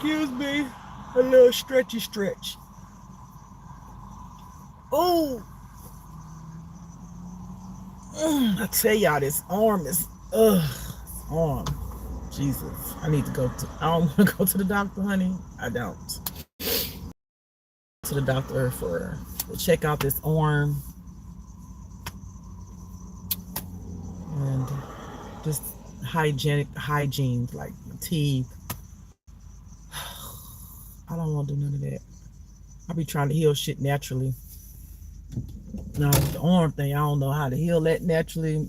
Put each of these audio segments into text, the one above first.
Excuse me. A little stretchy stretch. Oh, I tell y'all, this arm is, arm. Jesus, I need to go to, I don't want to go to the doctor, honey. I don't. To the doctor for, to check out this arm and just hygiene, like teeth. I don't want to do none of that. I be trying to heal shit naturally. Now the arm thing, I don't know how to heal that naturally.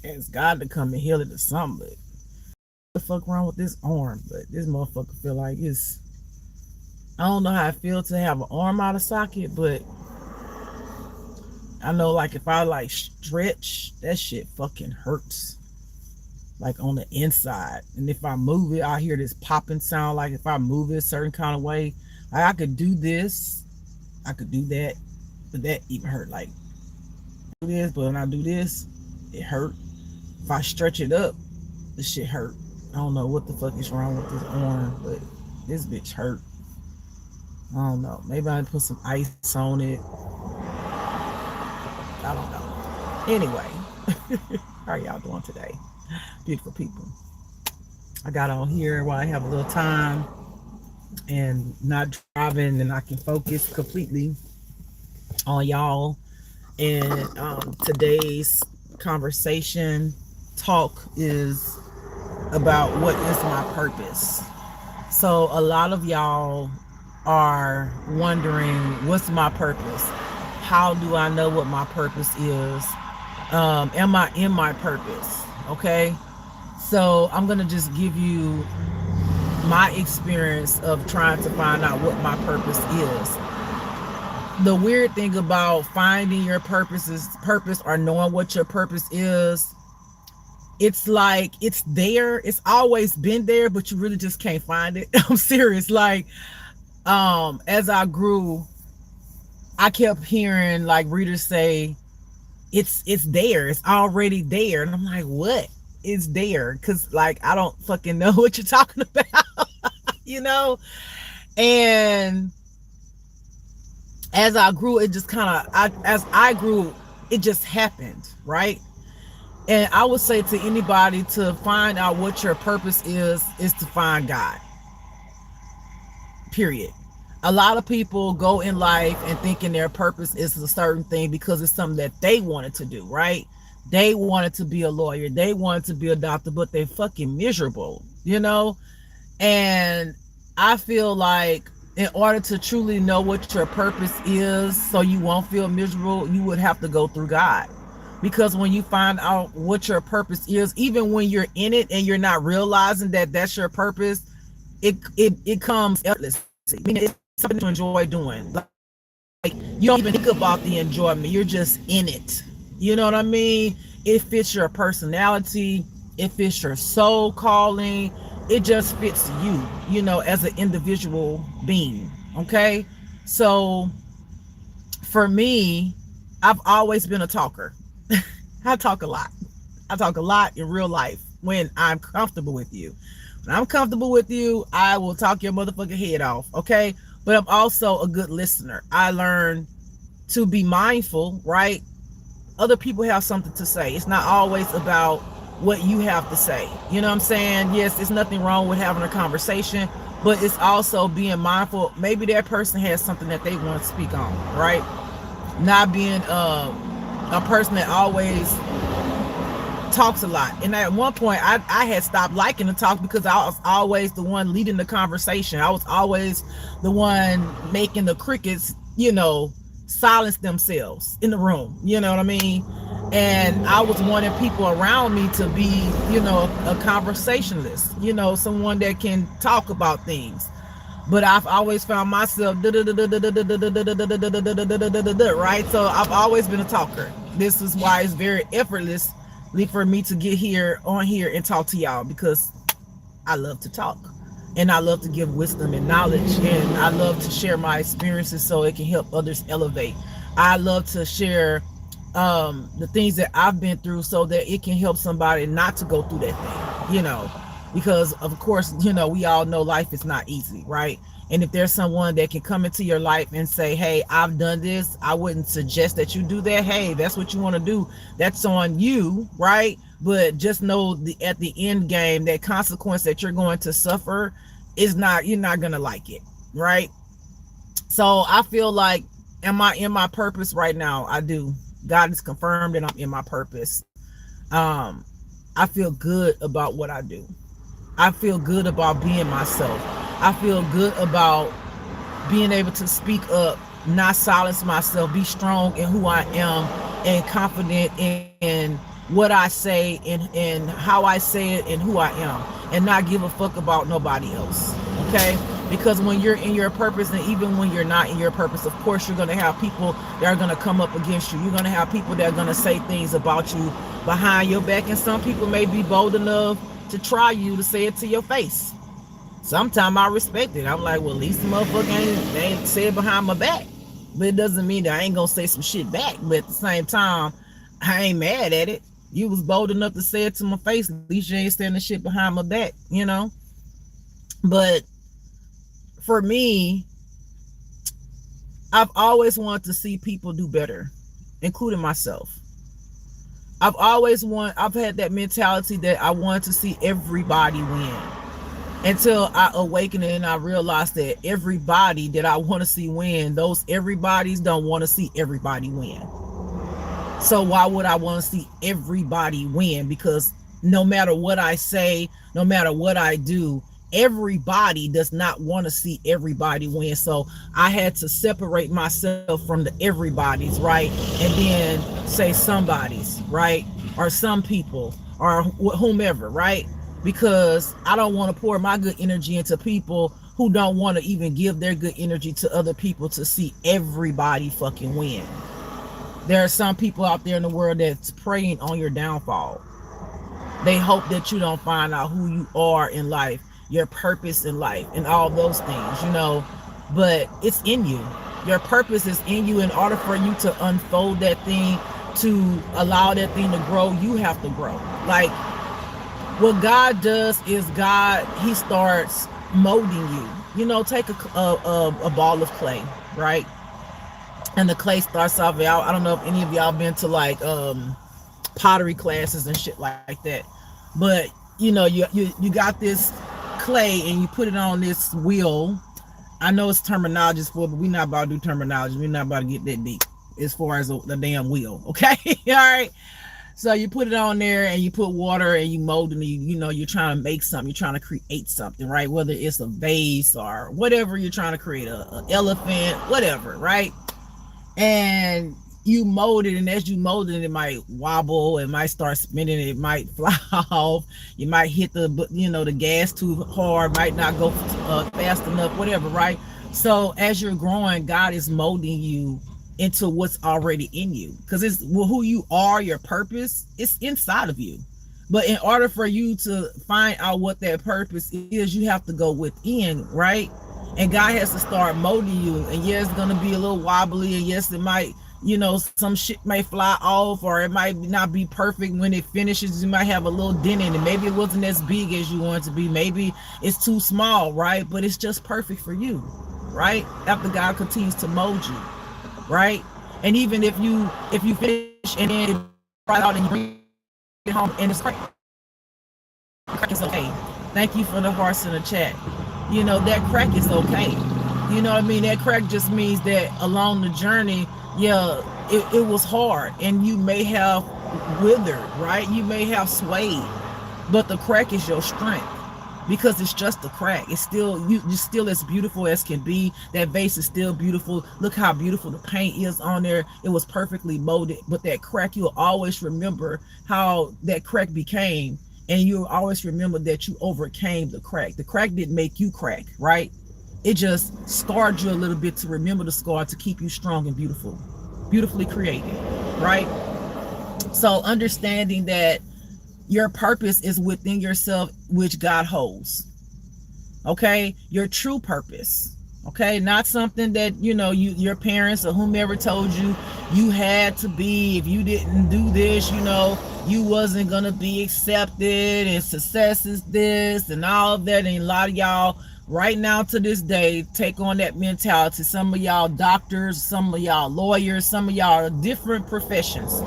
It's God to come and heal it or something. But what the fuck wrong with this arm? But this motherfucker feel like it's. I don't know how I feel to have an arm out of socket, but I know like if I like stretch, that shit fucking hurts. Like on the inside. And if I move it, I hear this popping sound. Like if I move it a certain kind of way, like I could do this, I could do that, but that even hurt. Like do this, but when I do this, it hurt. If I stretch it up, the shit hurt. I don't know what the fuck is wrong with this arm, but this bitch hurt. I don't know. Maybe I put some ice on it. I don't know. Anyway, how are y'all doing today? Beautiful people. I got on here while I have a little time and not driving, and I can focus completely on y'all. And today's conversation talk is about what is my purpose. So a lot of y'all are wondering, what's my purpose? How do I know what my purpose is? Am I in my purpose? Okay, so I'm gonna just give you my experience of trying to find out what my purpose is. The weird thing about finding your purpose or knowing what your purpose is, it's like it's there, it's always been there, but you really just can't find it. I'm serious. Like as I grew, I kept hearing like readers say it's there, it's already there, and I'm like, what is there? Because like I don't fucking know what you're talking about. You know. And as I grew, it just kind of as I grew, it just happened, right? And I would say to anybody, to find out what your purpose is to find God, period. A lot of people go in life and thinking their purpose is a certain thing because it's something that they wanted to do, right? They wanted to be a lawyer, they wanted to be a doctor, but they're fucking miserable, you know? And I feel like in order to truly know what your purpose is so you won't feel miserable, you would have to go through God. Because when you find out what your purpose is, even when you're in it and you're not realizing that that's your purpose, it comes effortlessly. I mean, it's something to enjoy doing. Like you don't even think about the enjoyment, you're just in it. You know what I mean? It fits your personality, it fits your soul calling, it just fits you, you know, as an individual being. Okay, so for me, I've always been a talker. I talk a lot. I talk a lot in real life when I'm comfortable with you. When I'm comfortable with you, I will talk your motherfucking head off, okay? But I'm also a good listener. I learned to be mindful, right? Other people have something to say. It's not always about what you have to say. You know what I'm saying? Yes, there's nothing wrong with having a conversation, but it's also being mindful. Maybe that person has something that they want to speak on, right? Not being a person that always talks a lot. And at one point I had stopped liking to talk because I was always the one leading the conversation. I was always the one making the crickets, you know, silence themselves in the room, you know what I mean? And I was wanting people around me to be, you know, a conversationalist, you know, someone that can talk about things. But I've always found myself right, so I've always been a talker. This is why it's very effortless for me to get here on here and talk to y'all, because I love to talk and I love to give wisdom and knowledge, and I love to share my experiences so it can help others elevate. I love to share the things that I've been through so that it can help somebody not to go through that thing, you know. because of course, we all know life is not easy, right? And if there's someone that can come into your life and say, hey, I've done this, I wouldn't suggest that you do that. Hey, that's what you want to do, that's on you, right? But just know at the end game, that consequence that you're going to suffer is not, you're not going to like it, right? So I feel like, am I in my purpose right now? I do. God has confirmed that I'm in my purpose. um I feel good about what I do. I feel good about being myself. I feel good about being able to speak up, not silence myself, be strong in who I am, and confident in what I say, and how I say it, and who I am, and not give a fuck about nobody else. Okay? Because when you're in your purpose, and even when you're not in your purpose, of course you're going to have people that are going to come up against you. You're going to have people that are going to say things about you behind your back, and some people may be bold enough to try you to say it to your face. Sometimes I respect it. I'm like, well, at least the motherfucker ain't say it behind my back. But it doesn't mean that I ain't gonna say some shit back. But at the same time, I ain't mad at it. You was bold enough to say it to my face. At least you ain't saying the shit behind my back. But for me, I've always wanted to see people do better, including myself. I've had that mentality that I wanted to see everybody win, until I awakened and I realized that everybody that I want to see win, those everybody's don't want to see everybody win. So why would I want to see everybody win? Because no matter what I say, no matter what I do, everybody does not want to see everybody win. So I had to separate myself from the everybody's, right? And then say somebody's, right? Or some people, or whomever, right? Because I don't want to pour my good energy into people who don't want to even give their good energy to other people to see everybody fucking win. There are some people out there in the world that's preying on your downfall. They hope that you don't find out who you are in life, your purpose in life, and all those things. But it's in you. Your purpose is in you. In order for you to unfold that thing, to allow that thing to grow, you have to grow. Like, what God does is he starts molding you. Take a ball of clay, right? And the clay starts off out. I don't know if any of y'all been to like pottery classes and shit like that, but you got this clay and you put it on this wheel. I know it's terminology for, but we're not about to do terminology. We're not about to get that deep as far as the damn wheel, okay? All right. So you put it on there and you put water and you mold it, and you're trying to make something, you're trying to create something, right? Whether it's a vase or whatever you're trying to create, an elephant, whatever, right? And you mold it, and as you mold it, it might wobble, it might start spinning, it might fly off, you might hit the gas too hard, might not go fast enough, whatever, right? So as you're growing, God is molding you into what's already in you, because it's who you are, your purpose, it's inside of you. But in order for you to find out what that purpose is, you have to go within, right? And God has to start molding you. And yes, it's gonna be a little wobbly, and yes, it might, some shit may fly off, or it might not be perfect when it finishes. You might have a little dent in it. Maybe it wasn't as big as you want it to be. Maybe it's too small, right? But it's just perfect for you, right? After God continues to mold you, right? And even if you finish and then it right out and you bring it home and it's crack, it's okay. Thank you for the hearts in the chat. That crack is okay. You know what I mean? That crack just means that along the journey, it was hard, and you may have withered, right? You may have swayed, but the crack is your strength, because it's just a crack. It's still, you're still as beautiful as can be. That vase is still beautiful. Look how beautiful the paint is on there. It was perfectly molded, but that crack, you'll always remember how that crack became, and you'll always remember that you overcame the crack. The crack didn't make you crack, right? It just scarred you a little bit to remember the scar, to keep you strong and beautiful, beautifully created, right? So understanding that your purpose is within yourself, which God holds. Okay? Your true purpose. Okay, not something that your parents or whomever told you you had to be. If you didn't do this, you wasn't gonna be accepted, and success is this and all of that. And a lot of y'all right now to this day take on that mentality. Some of y'all doctors, some of y'all lawyers, some of y'all different professions,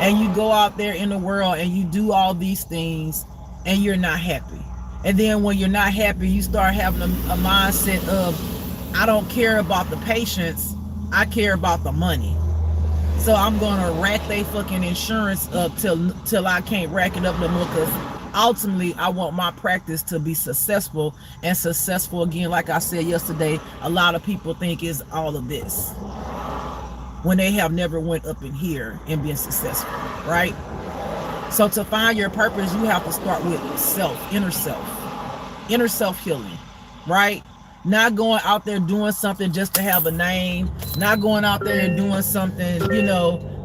and you go out there in the world and you do all these things and you're not happy. And then when you're not happy, you start having a mindset of, I don't care about the patients, I care about the money. So I'm gonna rack they fucking insurance up till I can't rack it up no more, because ultimately I want my practice to be successful. And successful, again, like I said yesterday, a lot of people think is all of this when they have never went up in here and been successful, right? So to find your purpose, you have to start with inner self healing, right? Not going out there doing something just to have a name, not going out there and doing something,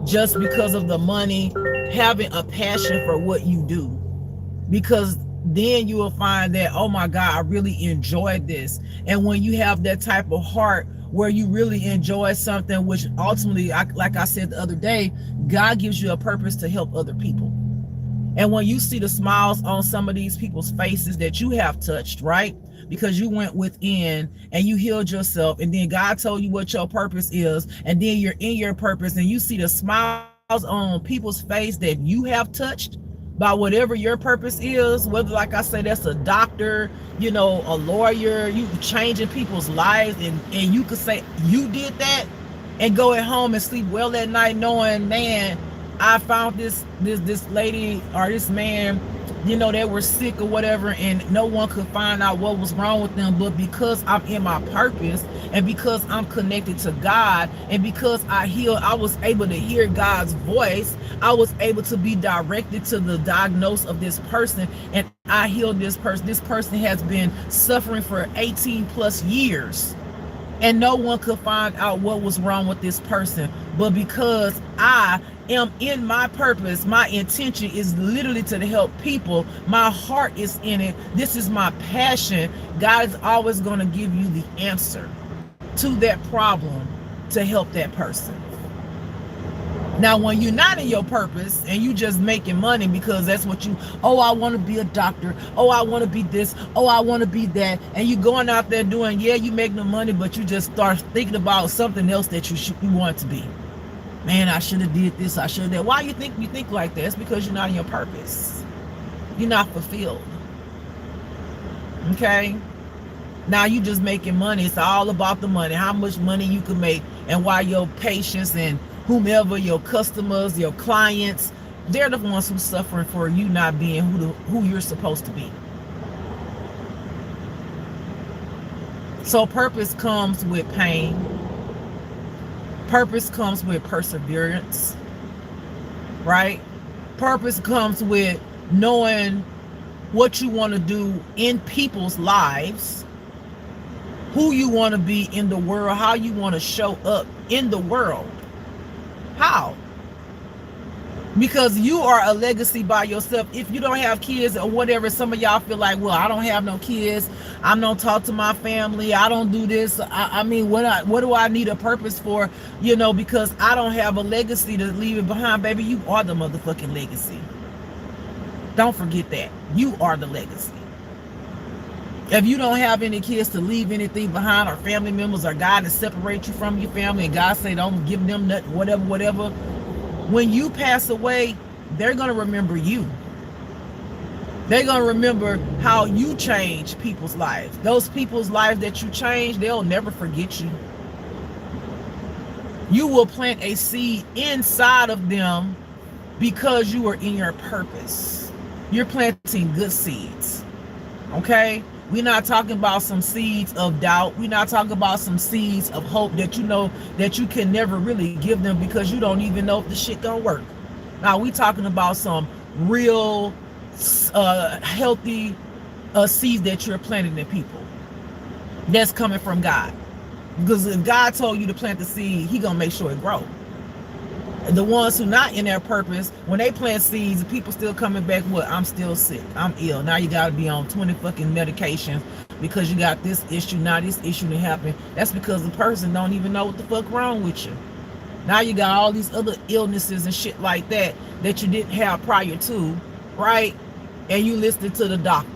just because of the money. Having a passion for what you do, because then you will find that, oh my God, I really enjoyed this. And when you have that type of heart where you really enjoy something, which ultimately, like I said the other day, God gives you a purpose to help other people. And when you see the smiles on some of these people's faces that you have touched, right? Because you went within and you healed yourself, and then God told you what your purpose is, and then you're in your purpose and you see the smiles on people's face that you have touched by whatever your purpose is, whether, like I say, that's a doctor, a lawyer, you changing people's lives, and you could say you did that and go at home and sleep well at night knowing, man, I found this lady or this man, they were sick or whatever, and no one could find out what was wrong with them. But because I'm in my purpose, and because I'm connected to God, and because I was able to hear God's voice, I was able to be directed to the diagnosis of this person, and I healed this person. This person has been suffering for 18 plus years, and no one could find out what was wrong with this person. But because I am in my purpose, my intention is literally to help people, my heart is in it, this is my passion, God is always going to give you the answer to that problem to help that person. Now, when you're not in your purpose and you just making money because that's what I want to be a doctor, I want to be this, I want to be that, and you going out there doing, you make the money, but you just start thinking about something else that you want to be. Man, I should have did this, I should have that. Why you think like that? It's because you're not in your purpose. You're not fulfilled. Okay? Now you just making money. It's all about the money, how much money you can make, and why your patients and whomever, your customers, your clients, they're the ones who's suffering for you not being who you're supposed to be. So purpose comes with pain. Purpose comes with perseverance, right? Purpose comes with knowing what you want to do in people's lives, who you want to be in the world, how you want to show up in the world. How? Because you are a legacy by yourself. If you don't have kids or whatever, some of y'all feel like, well, I don't have no kids, I don't talk to my family, I don't do this. I mean, what do I need a purpose for? Because I don't have a legacy to leave it behind. Baby, you are the motherfucking legacy. Don't forget that. You are the legacy. If you don't have any kids to leave anything behind, or family members, or God to separate you from your family, and God say don't give them nothing, whatever, when you pass away, they're going to remember you. They're going to remember how you changed people's lives. Those people's lives that you changed, they'll never forget you. You will plant a seed inside of them because you are in your purpose. You're planting good seeds. Okay? We're not talking about some seeds of doubt. We're not talking about some seeds of hope that that you can never really give them because you don't even know if the shit gonna work. Now we talking about some real healthy seeds that you're planting in people. That's coming from God. Because if God told you to plant the seed, He gonna make sure it grows. The ones who not in their purpose, when they plant seeds, people still coming back, I'm still sick, I'm ill. Now you gotta be on 20 fucking medications because you got this issue, now this issue to happen. That's because the person don't even know what the fuck wrong with you. Now you got all these other illnesses and shit like that that you didn't have prior to, right? And you listening to the doctor.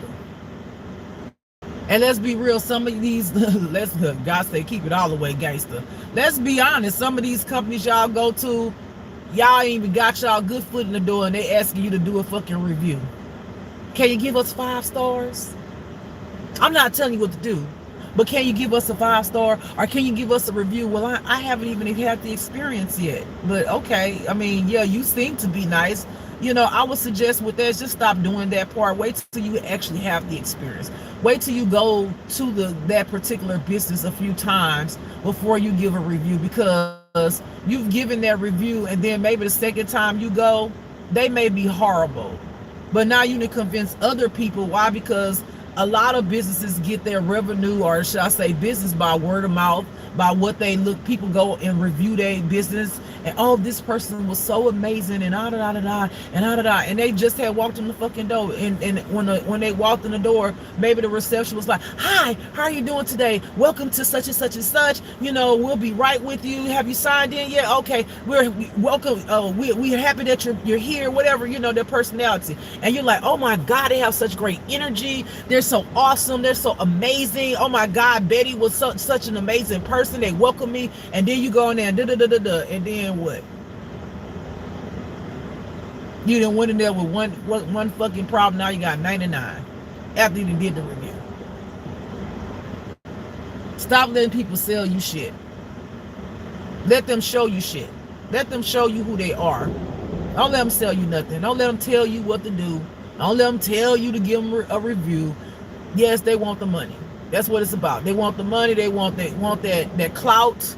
And let's be real, some of these, let's, God say keep it all the way gangster. Let's be honest, some of these companies y'all go to, y'all ain't even got y'all good foot in the door and they asking you to do a fucking review. Can you give us 5 stars? I'm not telling you what to do, but can you give us a 5-star, or can you give us a review? Well, I haven't even had the experience yet, but okay. I mean, yeah, you seem to be nice. I would suggest with that, just stop doing that part. Wait till you actually have the experience. Wait till you go to that particular business a few times before you give a review, because you've given that review and then maybe the second time you go, they may be horrible. But now you need to convince other people. Why? Because a lot of businesses get their revenue, or should I say business, by word of mouth, by what they look. People go and review their business, and oh, this person was so amazing, and and they just had walked in the fucking door, and when they walked in the door, maybe the reception was like, "Hi, how are you doing today? Welcome to such and such and such. We'll be right with you. Have you signed in yet? Okay, we're welcome. We're happy that you're here. Whatever, their personality." And you're like, "Oh my God, they have such great energy. They're so awesome. They're so amazing. Oh my God, Betty was such an amazing person. They welcome me." And then you go in there and and then what? You done went in there with one fucking problem. Now you got 99 after you did the review. Stop letting people sell you shit. Let them show you shit. Let them show you who they are. Don't let them sell you nothing. Don't let them tell you what to do. Don't let them tell you to give them a review. Yes, they want the money. That's what it's about. They want the money. They want that clout.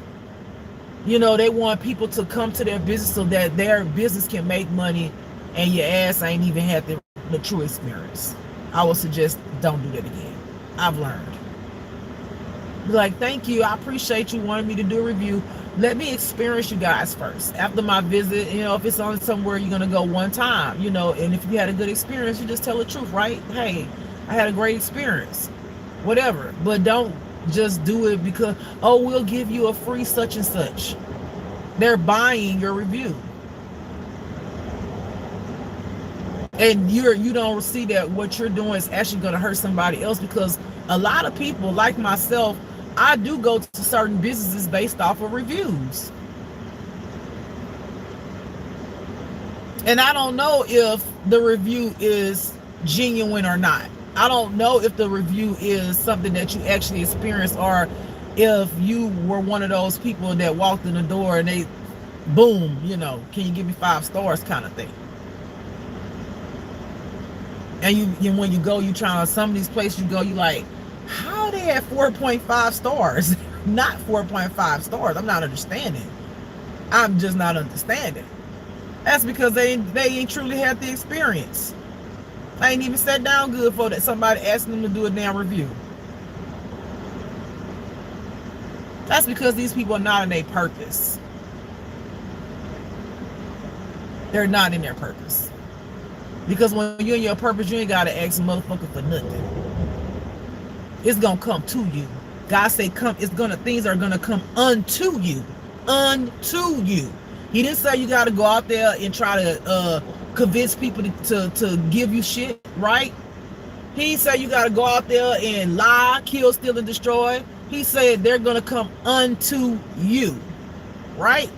They want people to come to their business so that their business can make money, and your ass ain't even had the true experience. I would suggest don't do that again. I've learned. Be like, thank you. I appreciate you wanting me to do a review. Let me experience you guys first. After my visit, if it's only somewhere you're going to go one time, and if you had a good experience, you just tell the truth, right? Hey, I had a great experience. Whatever. But don't just do it because, oh, we'll give you a free such and such. They're buying your review. And you don't see that what you're doing is actually going to hurt somebody else, because a lot of people, like myself, I do go to certain businesses based off of reviews. And I don't know if the review is genuine or not. I don't know if the review is something that you actually experienced, or if you were one of those people that walked in the door and they, boom, can you give me 5 stars kind of thing. And when you go, you try some of these places you go, you like, how they at 4.5 stars? Not 4.5 stars. I'm not understanding. I'm just not understanding. That's because they ain't truly had the experience. I ain't even sat down good for that. Somebody asking them to do a damn review. That's because these people are not in their purpose. They're not in their purpose. Because when you're in your purpose, you ain't got to ask a motherfucker for nothing. It's going to come to you. God say come, things are going to come unto you. Unto you. He didn't say you got to go out there and try to convince people to give you shit, right? He said you got to go out there and lie, kill, steal, and destroy. He said they're going to come unto you, right?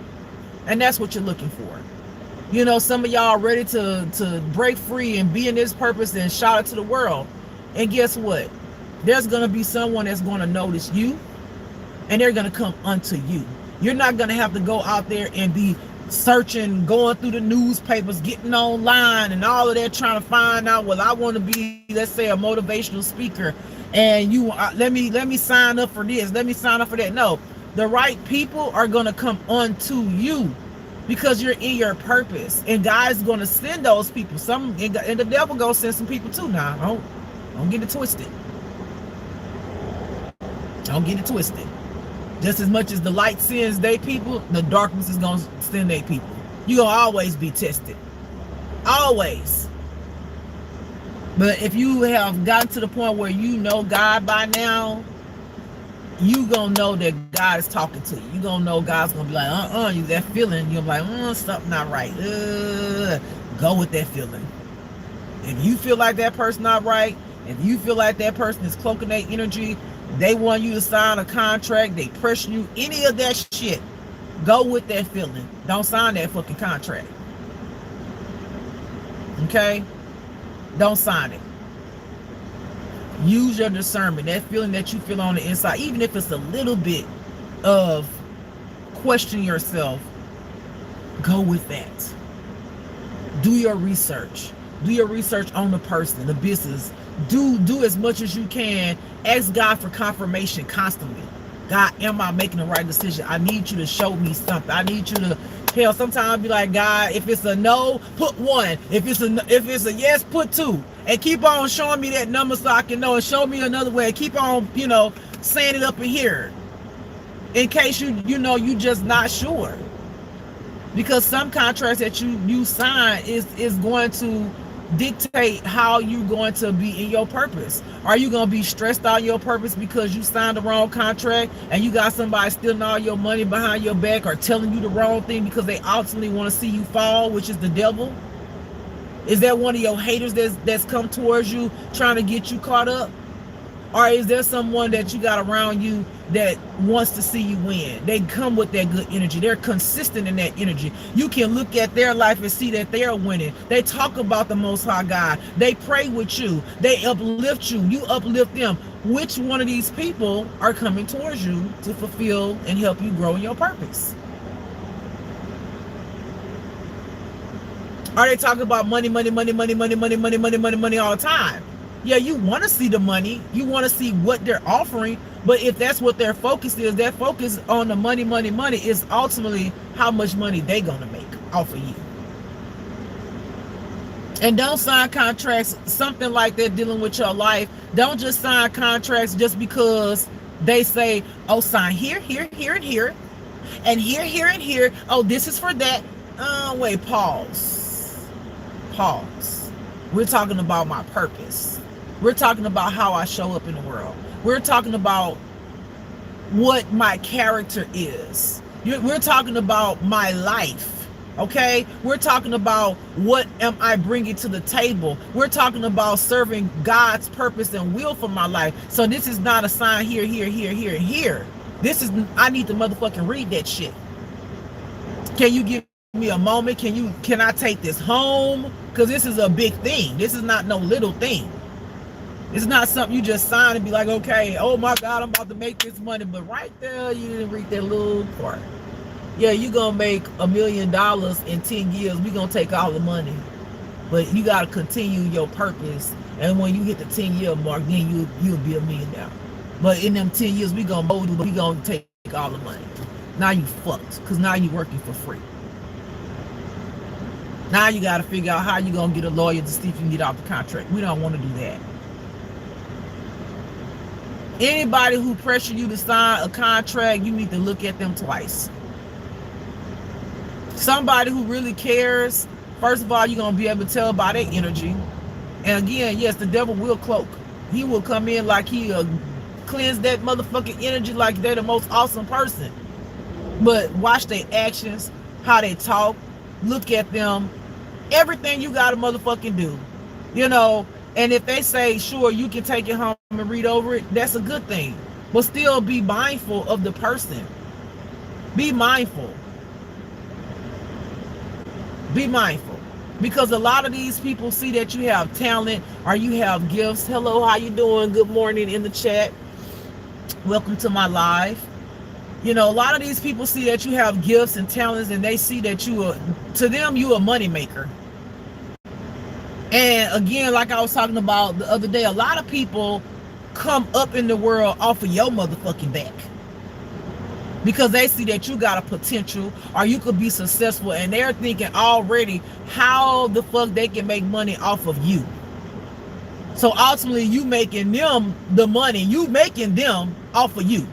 And that's what you're looking for. Some of y'all are ready to break free and be in this purpose and shout it to the world. And guess what? There's going to be someone that's going to notice you, and they're going to come unto you. You're not going to have to go out there and be searching, going through the newspapers, getting online and all of that, trying to find out, well, I want to be, let's say, a motivational speaker, and you let me sign up for this, let me sign up for that. No, the right people are going to come unto you because you're in your purpose, and God's going to send those people. And the devil going to send some people too. Now, don't get it twisted. Don't get it twisted. Just as much as the light sends their people, the darkness is going to send their people. You're going to always be tested. Always. But if you have gotten to the point where you know God by now, you gonna know that God is talking to you. You gonna know God's gonna be like, you that feeling. You're like, something not right. Go with that feeling. If you feel like that person not right, if you feel like that person is cloaking their energy, they want you to sign a contract, they pressure you, any of that shit, go with that feeling. Don't sign that fucking contract. Okay? Don't sign it. Use your discernment. That feeling that you feel on the inside, even if it's a little bit of question yourself, go with that. Do your research. Do your research on the person, the business. Do as much as you can. Ask God for confirmation constantly. God, am I making the right decision? I need you to show me something. I need you to, hell, sometimes I'll be like, God, if it's a no, put 1. If it's a yes, put 2. And keep on showing me that number so I can know, and show me another way. Keep on, saying it up in here. In case you just not sure. Because some contracts that you sign is going to dictate how you're going to be in your purpose. Are you going to be stressed out your purpose because you signed the wrong contract and you got somebody stealing all your money behind your back, or telling you the wrong thing because they ultimately want to see you fall, which is the devil? Is that one of your haters that's come towards you trying to get you caught up? Or is there someone that you got around you that wants to see you win? They come with that good energy. They're consistent in that energy. You can look at their life and see that they're winning. They talk about the Most High God. They pray with you. They uplift you. You uplift them. Which one of these people are coming towards you to fulfill and help you grow in your purpose? Are they talking about money, money, money, money, money, money, money, money, money, money all the time? Yeah, you want to see the money. You want to see what they're offering. But if that's what their focus is, their focus on the money, money, money is ultimately how much money they're going to make off of you. And don't sign contracts, something like that, dealing with your life. Don't just sign contracts just because they say, oh, sign here, here, here, and here. And here, here, and here. Oh, this is for that. Wait, pause. Pause. We're talking about my purpose. We're talking about how I show up in the world. We're talking about what my character is. We're talking about my life, okay? We're talking about what am I bringing to the table. We're talking about serving God's purpose and will for my life. So this is not a sign here, here, here, here, here. This is, I need to motherfucking read that shit. Can you give me a moment? Can I take this home? Because this is a big thing. This is not no little thing. It's not something you just sign and be like, okay, oh my God, I'm about to make this money. But right there, you didn't read that little part. Yeah, you're going to make $1 million in 10 years. We're going to take all the money. But you got to continue your purpose. And when you hit the 10-year mark, then you'll be a millionaire. But in them 10 years, we're going to take all the money. Now you fucked, because now you're working for free. Now you got to figure out how you're going to get a lawyer to see if you can get out the contract. We don't want to do that. Anybody who pressure you to sign a contract, you need to look at them twice. Somebody who really cares, first of all, you're going to be able to tell by their energy. And again, yes, the devil will cloak. He will come in like he'll cleanse that motherfucking energy like they're the most awesome person. But watch their actions, how they talk, look at them, everything you got to motherfucking do. And if they say, sure, you can take it home and read over it, that's a good thing. But still be mindful of the person. Be mindful. Be mindful. Because a lot of these people see that you have talent or you have gifts. Hello, how you doing? Good morning in the chat. Welcome to my live. A lot of these people see that you have gifts and talents, and they see that to them, you a money maker. And again, like I was talking about the other day, a lot of people come up in the world off of your motherfucking back because they see that you got a potential or you could be successful, and they're thinking already how the fuck they can make money off of you. So ultimately, you making them the money, you making them off of you.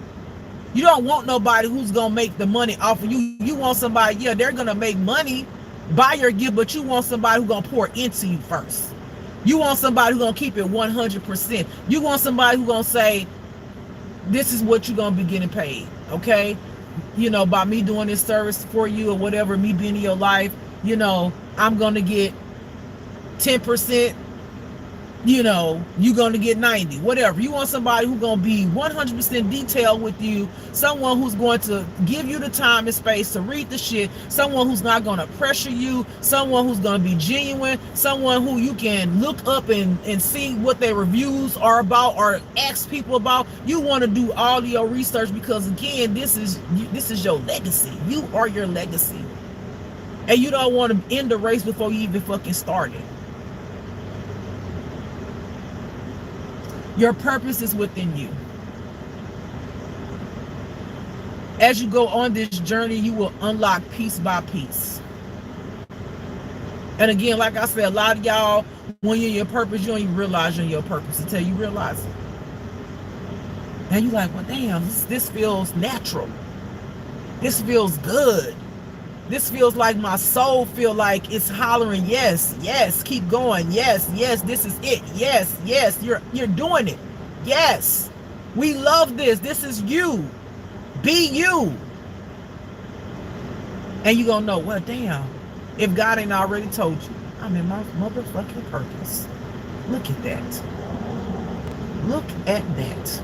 You don't want nobody who's gonna make the money off of you. You want somebody, yeah, they're gonna make money, buy your gift, but you want somebody who's gonna pour into you first. You want somebody who's gonna keep it 100%. You want somebody who's gonna say, this is what you're gonna be getting paid, okay? By me doing this service for you or whatever, me being in your life, I'm gonna get 10%, you're going to get 90, whatever. You want somebody who's going to be 100% detailed with you, someone who's going to give you the time and space to read the shit, someone who's not going to pressure you, someone who's going to be genuine, someone who you can look up and see what their reviews are about or ask people about. You want to do all of your research because, again, this is your legacy. You are your legacy. And you don't want to end the race before you even fucking started. Your purpose is within you. As you go on this journey, you will unlock piece by piece. And again, like I said, a lot of y'all, when you're in your purpose, you don't even realize you're in your purpose until you realize it. And you're like, well, damn, this feels natural. This feels good. This feels like my soul feel like it's hollering, yes, yes, keep going, yes, yes, this is it, yes, yes, you're doing it, yes, we love this, this is you, be you. And you're gonna know, well, damn, if God ain't already told you, I'm in my motherfucking purpose. Look at that. Look at that.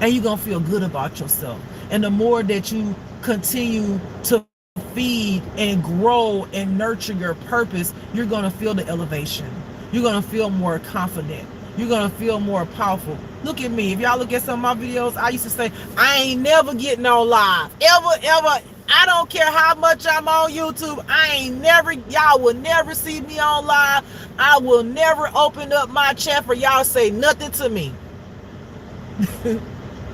And you're gonna feel good about yourself. And the more that you continue to feed and grow and nurture your purpose, you're going to feel the elevation. You're going to feel more confident. You're going to feel more powerful. Look at me. If y'all look at some of my videos, I used to say, I ain't never getting on live. Ever. I don't care how much I'm on YouTube. Y'all will never see me on live. I will never open up my chat for y'all to say nothing to me.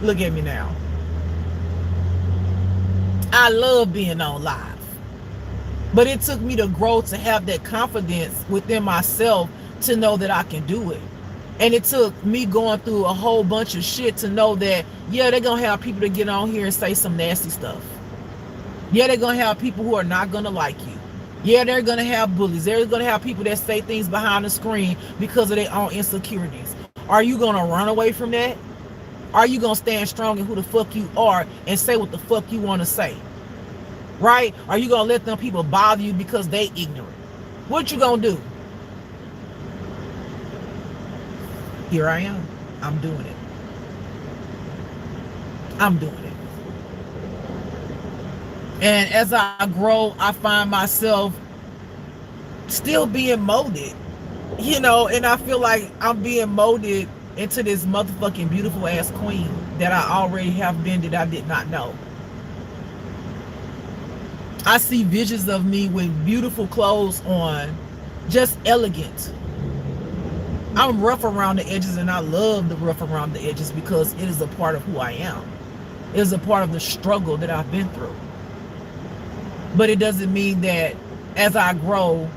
Look at me now. I love being on live. But it took me to grow to have that confidence within myself to know that I can do it. And it took me going through a whole bunch of shit to know that, yeah, they're going to have people to get on here and say some nasty stuff. Yeah, they're going to have people who are not going to like you. Yeah, they're going to have bullies. They're going to have people that say things behind the screen because of their own insecurities. Are you going to run away from that? Are you going to stand strong in who the fuck you are and say what the fuck you want to say? Right? Are you going to let them people bother you because they ignorant? What you going to do? Here I am. I'm doing it. I'm doing it. And as I grow, I find myself still being molded. And I feel like I'm being molded into this motherfucking beautiful ass queen that I already have been that I did not know. I see visions of me with beautiful clothes on, just elegant. I'm rough around the edges, and I love the rough around the edges because it is a part of who I am. It is a part of the struggle that I've been through. But it doesn't mean that as I grow,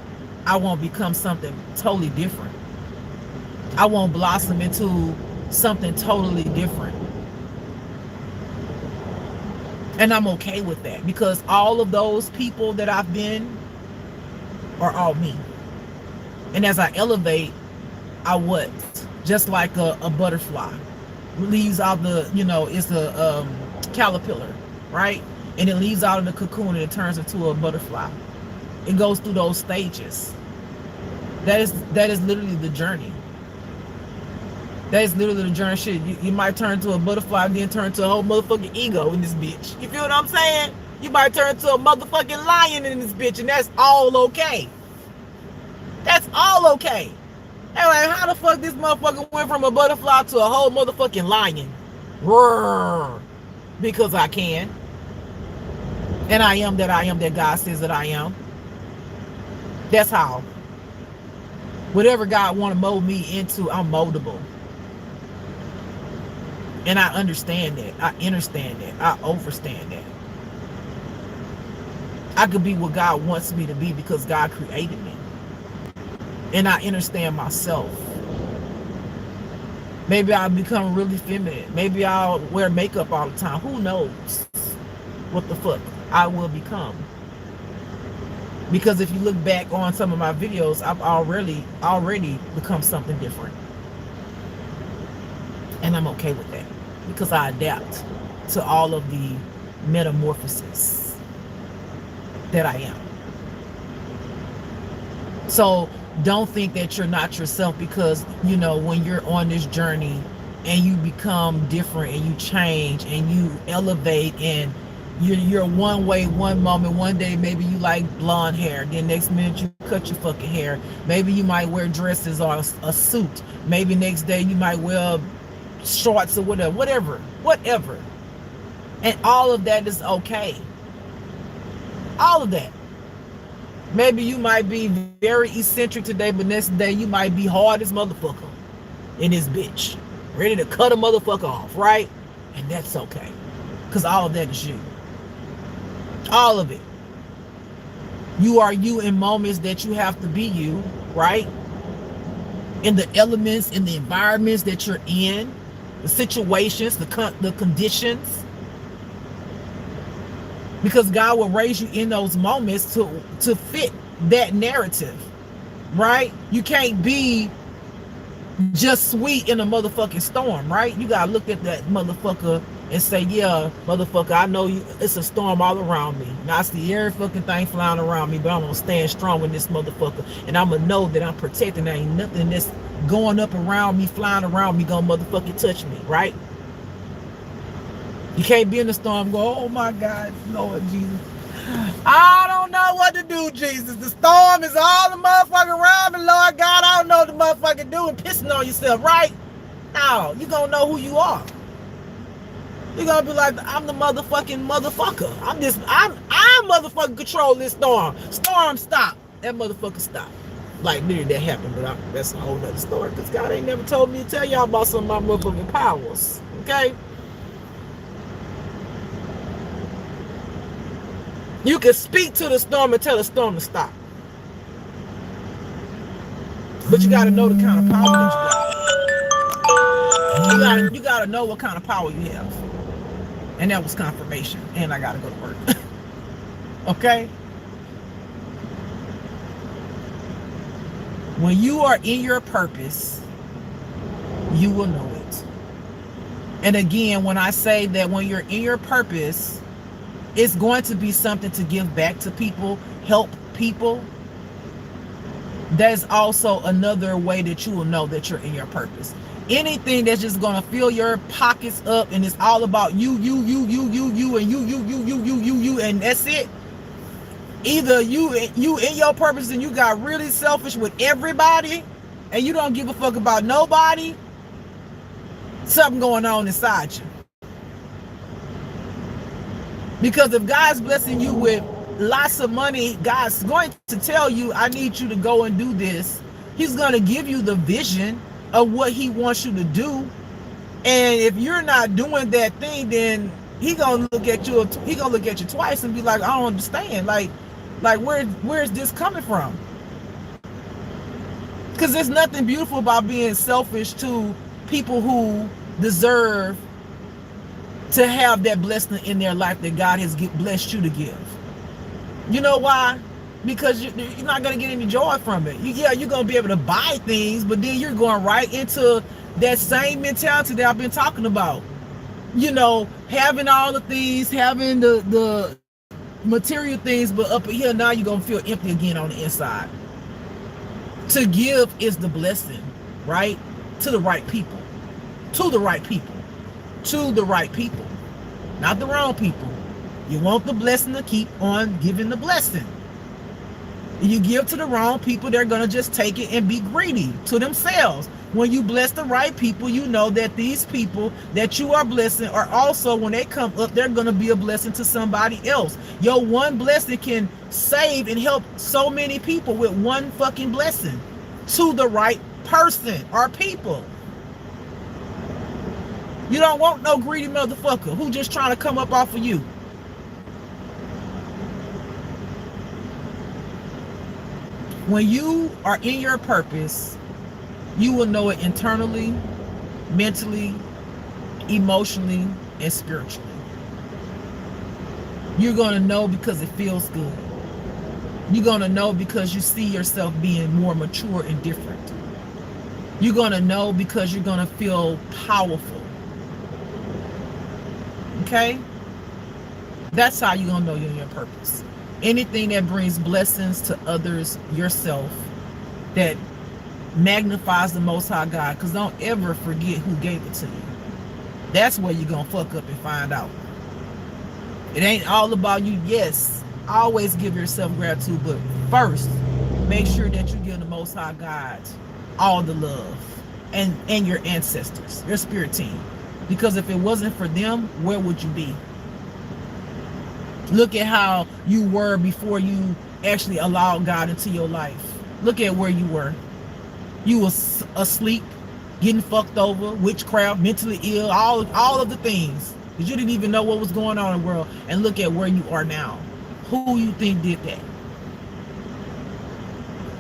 I won't become something totally different. I won't blossom into something totally different. And I'm okay with that because all of those people that I've been are all me. And as I elevate, I what? Just like a butterfly. Leaves out the, it's a caterpillar, right? And it leaves out of the cocoon and it turns into a butterfly. It goes through those stages. That is literally the journey. That is literally the journey. Shit, you might turn to a butterfly and then turn to a whole motherfucking ego in this bitch. You feel what I'm saying? You might turn to a motherfucking lion in this bitch, and that's all okay. That's all okay. Anyway, how the fuck this motherfucker went from a butterfly to a whole motherfucking lion? Roar. Because I can. And I am that God says that I am. That's how. Whatever God want to mold me into, I'm moldable. And I understand that. I understand that. I overstand that. I could be what God wants me to be because God created me. And I understand myself. Maybe I'll become really feminine. Maybe I'll wear makeup all the time. Who knows what the fuck I will become. Because if you look back on some of my videos, I've already become something different. And I'm okay with that because I adapt to all of the metamorphosis that I am. So don't think that you're not yourself because, you know, when you're on this journey and you become different and you change and you elevate and you're one way one moment, one day maybe you like blonde hair, then next minute you cut your fucking hair. Maybe you might wear dresses or a suit. Maybe next day you might wear shorts or whatever. And all of that is okay. All of that. Maybe you might be very eccentric today, but next day you might be hard as motherfucker in this bitch. Ready to cut a motherfucker off, right? And that's okay. Because all of that is you. All of it. You are you in moments that you have to be you, right? In the elements, in the environments that you're in, the situations, the conditions. Because God will raise you in those moments to fit that narrative, right? You can't be just sweet in a motherfucking storm, right? You gotta look at that motherfucker and say, yeah, motherfucker, I know you. It's a storm all around me. And I see every fucking thing flying around me, but I'm gonna stand strong with this motherfucker, and I'm gonna know that I'm protected. There ain't nothing that's going up around me, flying around me, gonna motherfucking touch me, right? You can't be in the storm and go, oh my God, Lord Jesus. I don't know what to do, Jesus. The storm is all the motherfucking around me, Lord God. I don't know what the motherfucking doing, pissing on yourself, right? No, you gonna know who you are. You're gonna be like, I'm the motherfucking motherfucker. I'm motherfucking control this storm. Storm stop. That motherfucker stop. Like, literally that happened, but that's a whole nother story. Because God ain't never told me to tell y'all about some of my motherfucking powers. Okay? You can speak to the storm and tell the storm to stop. But you gotta know the kind of power that you got. You gotta know what kind of power you have. And that was confirmation. And I gotta go to work. Okay? When you are in your purpose, you will know it. And again, when I say that when you're in your purpose, it's going to be something to give back to people, help people. There's also another way that you will know that you're in your purpose. Anything that's just going to fill your pockets up and it's all about you, and you, and that's it. Either you in your purpose and you got really selfish with everybody and you don't give a fuck about nobody, something going on inside you. Because if God's blessing you with lots of money, God's going to tell you, I need you to go and do this. He's going to give you the vision of what he wants you to do. And if you're not doing that thing, then he gonna look at you twice and be like, I don't understand. Like where's this coming from? Because there's nothing beautiful about being selfish to people who deserve to have that blessing in their life that God has blessed you to give. You know why? Because you're not going to get any joy from it. You're going to be able to buy things, but then you're going right into that same mentality that I've been talking about. You know, having all the things, having the material things, but up here now you're going to feel empty again on the inside. To give is the blessing, right? To the right people. To the right people. To the right people. Not the wrong people. You want the blessing to keep on giving the blessing. You give to the wrong people, they're going to just take it and be greedy to themselves. When you bless the right people, you know that these people that you are blessing are also, when they come up, they're going to be a blessing to somebody else. Your one blessing can save and help so many people with one fucking blessing to the right person or people. You don't want no greedy motherfucker who just trying to come up off of you. When you are in your purpose, you will know it internally, mentally, emotionally, and spiritually. You're going to know because it feels good. You're going to know because you see yourself being more mature and different. You're going to know because you're going to feel powerful. Okay? That's how you're going to know you're in your purpose. Anything that brings blessings to others, yourself, that magnifies the Most High God. Because don't ever forget who gave it to you. That's where you're going to fuck up and find out. It ain't all about you. Yes, always give yourself gratitude, but first, make sure that you give the Most High God all the love and your ancestors, your spirit team. Because if it wasn't for them, where would you be? Look at how you were before you actually allowed God into your life. Look at where you were. You was asleep, getting fucked over, witchcraft, mentally ill, all of the things. Because you didn't even know what was going on in the world. And look at where you are now. Who you think did that?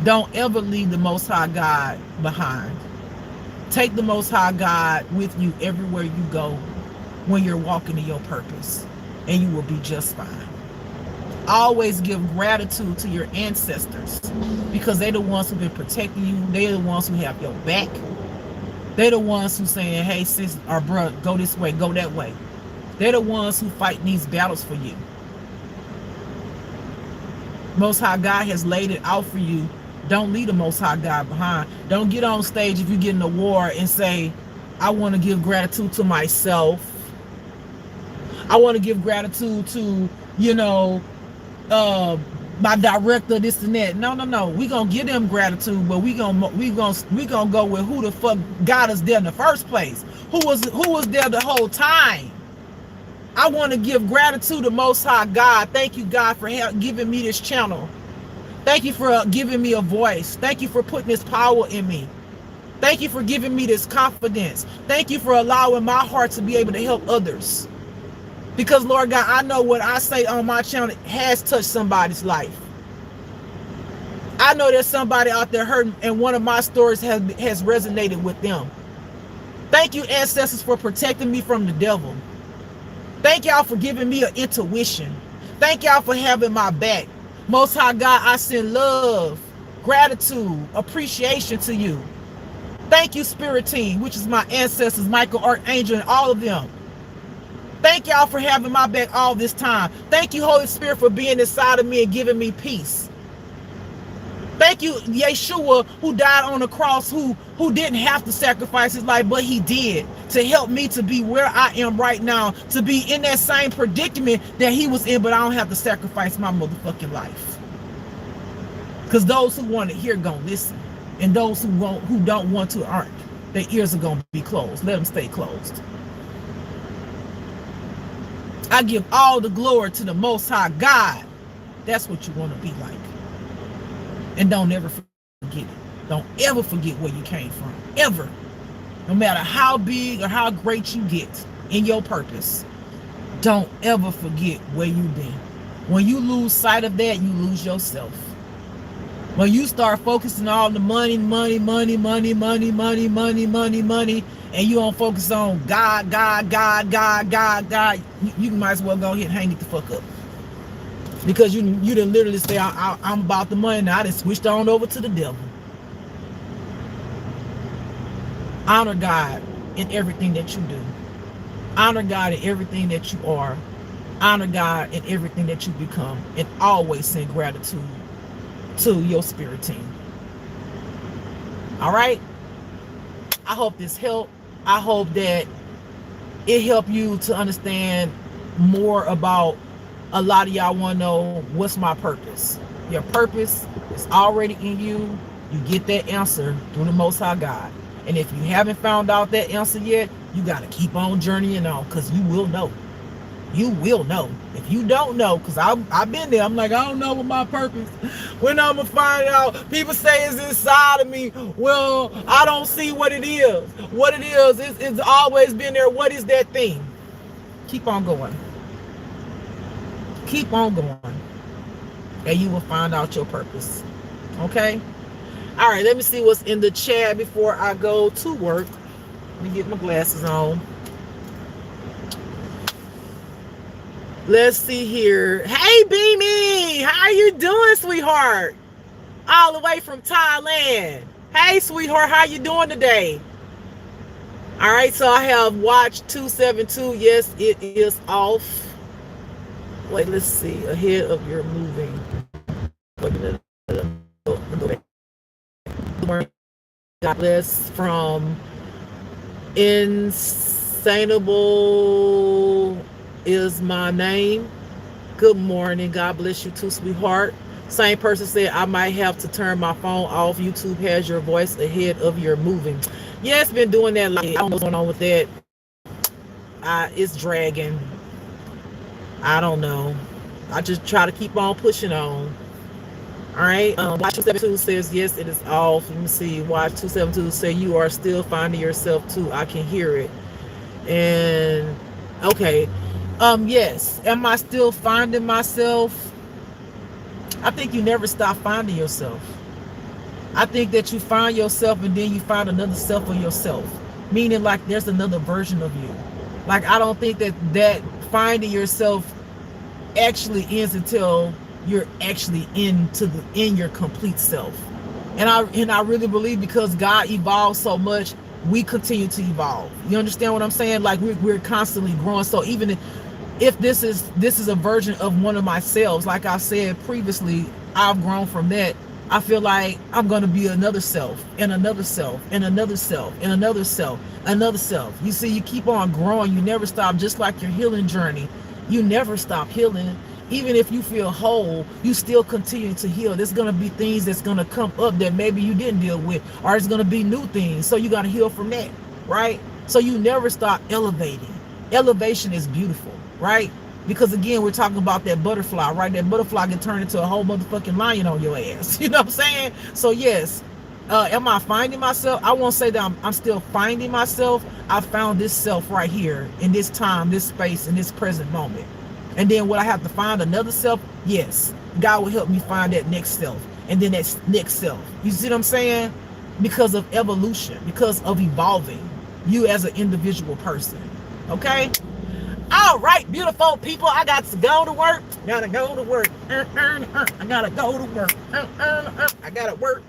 Don't ever leave the Most High God behind. Take the Most High God with you everywhere you go when you're walking in your purpose. And you will be just fine. Always give gratitude to your ancestors because they're the ones who've been protecting you. They're the ones who have your back. They're the ones who saying, hey, sis or bruh, go this way, go that way. They're the ones who fight these battles for you. Most High God has laid it out for you. Don't leave the Most High God behind. Don't get on stage if you get in a war and say, I want to give gratitude to myself. I want to give gratitude to, my director, this and that. No. We gonna give them gratitude, but we gonna go with who the fuck got us there in the first place. Who was there the whole time? I want to give gratitude to Most High God. Thank you, God, for giving me this channel. Thank you for giving me a voice. Thank you for putting this power in me. Thank you for giving me this confidence. Thank you for allowing my heart to be able to help others. Because, Lord God, I know what I say on my channel has touched somebody's life. I know there's somebody out there hurting, and one of my stories has resonated with them. Thank you, ancestors, for protecting me from the devil. Thank y'all for giving me an intuition. Thank y'all for having my back. Most High God, I send love, gratitude, appreciation to you. Thank you, Spirit Team, which is my ancestors, Michael, Archangel, and all of them. Thank y'all for having my back all this time. Thank you, Holy Spirit, for being inside of me and giving me peace. Thank you, Yeshua, who died on the cross, who didn't have to sacrifice his life, but he did, to help me to be where I am right now, to be in that same predicament that he was in, but I don't have to sacrifice my motherfucking life. Because those who want to hear gonna listen, and those who don't want to aren't. Their ears are gonna be closed. Let them stay closed. I give all the glory to the Most High God. That's what you want to be like. And don't ever forget it. Don't ever forget where you came from. Ever. No matter how big or how great you get in your purpose, don't ever forget where you've been. When you lose sight of that, you lose yourself. When you start focusing on all the money, and you don't focus on God, you might as well go ahead and hang it the fuck up. Because you done literally say, I'm about the money, now I done switched on over to the devil. Honor God in everything that you do. Honor God in everything that you are. Honor God in everything that you become. And always send gratitude to your spirit team. All right? I hope this helped. I hope that it helped you to understand more about a lot of y'all want to know, what's my purpose? Your purpose is already in you. You get that answer through the Most High God. And if you haven't found out that answer yet, you got to keep on journeying on, because you will know. You will know. If you don't know, because I've been there. I'm like, I don't know what my purpose. When I'm going to find out, people say it's inside of me. Well, I don't see what it is. What it is, it's always been there. What is that thing? Keep on going. Keep on going. And you will find out your purpose. Okay? All right, let me see what's in the chat before I go to work. Let me get my glasses on. Let's see here. Hey, Beanie, how you doing, sweetheart? All the way from Thailand. Hey, sweetheart, how you doing today? All right, so I have watch 272. Yes, it is off. Wait, let's see. Ahead of your moving. God bless from Insanable is my name. Good morning. God bless you too, sweetheart. Same person said I might have to turn my phone off. YouTube has your voice ahead of your moving. Yeah, it's been doing that. Like, I don't know what's going on with that. It's dragging. I don't know. I just try to keep on pushing on. All right. Watch 272 says yes, it is off. Let me see. Watch 272 say you are still finding yourself too. I can hear it. And okay. Yes. Am I still finding myself? I think you never stop finding yourself. I think that you find yourself and then you find another self of yourself. Meaning like there's another version of you. Like I don't think that finding yourself actually ends until you're actually in your complete self. And I really believe because God evolves so much, we continue to evolve. You understand what I'm saying? Like we're constantly growing. So even if this is a version of one of myself, like I said previously, I've grown from that. I feel like I'm going to be another self and another self and another self and another self, another self. You see, you keep on growing. You never stop, just like your healing journey. You never stop healing. Even if you feel whole, you still continue to heal. There's going to be things that's going to come up that maybe you didn't deal with, or it's going to be new things. So you got to heal from that, right? So you never stop elevating. Elevation is beautiful, right? Because again, we're talking about that butterfly, right? That butterfly can turn into a whole motherfucking lion on your ass. You know what I'm saying? So yes, am I finding myself? I won't say that I'm still finding myself. I found this self right here in this time, this space, in this present moment. And then would I have to find another self? Yes. God will help me find that next self. And then that next self. You see what I'm saying? Because of evolution, because of evolving you as an individual person. Okay? All right, beautiful people. I got to go to work. Gotta go to work. I gotta go to work. I gotta work.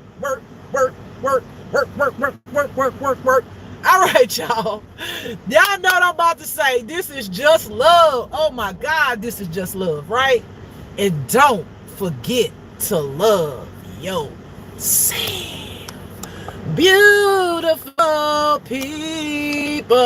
All right, y'all. Y'all know what I'm about to say. This is just love. Oh my God, this is just love, right? And don't forget to love yourself. Beautiful people.